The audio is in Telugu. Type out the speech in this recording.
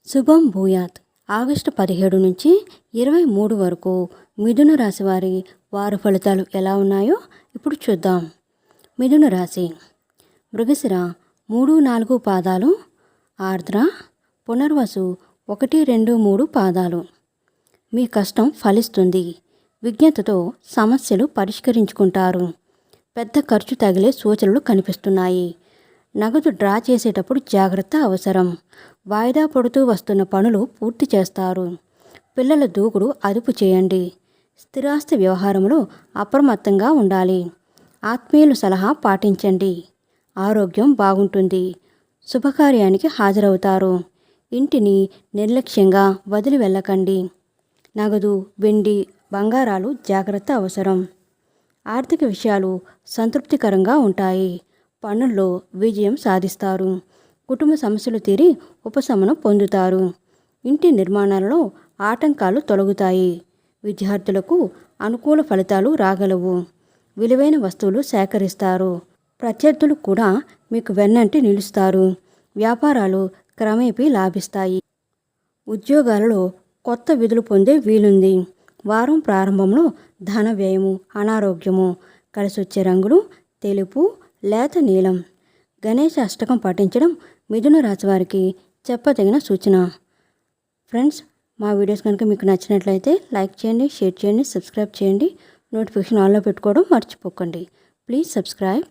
శుభం భూయాత్. ఆగస్టు 17 నుంచి 23 వరకు మిథున రాశి వారి ఫలితాలు ఎలా ఉన్నాయో ఇప్పుడు చూద్దాం. మిథున రాశి. మృగశిర 3, 4 పాదాలు, ఆర్ద్ర, పునర్వసు 1, 2, 3 పాదాలు. మీ కష్టం ఫలిస్తుంది. విజ్ఞతతో సమస్యలు పరిష్కరించుకుంటారు. పెద్ద ఖర్చు తగిలే సూచనలు కనిపిస్తున్నాయి. నగదు డ్రా చేసేటప్పుడు జాగ్రత్త అవసరం. వాయిదా పడుతూ వస్తున్న పనులు పూర్తి చేస్తారు. పిల్లల దూకుడు అదుపు చేయండి. స్థిరాస్తి వ్యవహారంలో అప్రమత్తంగా ఉండాలి. ఆత్మీయుల సలహా పాటించండి. ఆరోగ్యం బాగుంటుంది. శుభకార్యానికి హాజరవుతారు. ఇంటిని నిర్లక్ష్యంగా వదిలి వెళ్ళకండి. నగదు, వెండి, బంగారాలు జాగ్రత్త అవసరం. ఆర్థిక విషయాలు సంతృప్తికరంగా ఉంటాయి. పనుల్లో విజయం సాధిస్తారు. కుటుంబ సమస్యలు తీరి ఉపశమనం పొందుతారు. ఇంటి నిర్మాణాలలో ఆటంకాలు తొలగుతాయి. విద్యార్థులకు అనుకూల ఫలితాలు రాగలవు. విలువైన వస్తువులు సేకరిస్తారు. ప్రత్యర్థులు కూడా మీకు వెన్నంటి నిలుస్తారు. వ్యాపారాలు క్రమేపీ లాభిస్తాయి. ఉద్యోగాలలో కొత్త విధులు పొందే వీలుంది. వారం ప్రారంభంలో ధన వ్యయము, అనారోగ్యము. కలిసొచ్చే రంగులు తెలుపు, లేత నీలం. గణేష అష్టకం పాటించడం మిథున రాశి వారికి చెప్పదగిన సూచన. ఫ్రెండ్స్, మా వీడియోస్ కనుక మీకు నచ్చినట్లయితే లైక్ చేయండి, షేర్ చేయండి, సబ్స్క్రైబ్ చేయండి. నోటిఫికేషన్ ఆన్లో పెట్టుకోవడం మర్చిపోకండి. Please subscribe.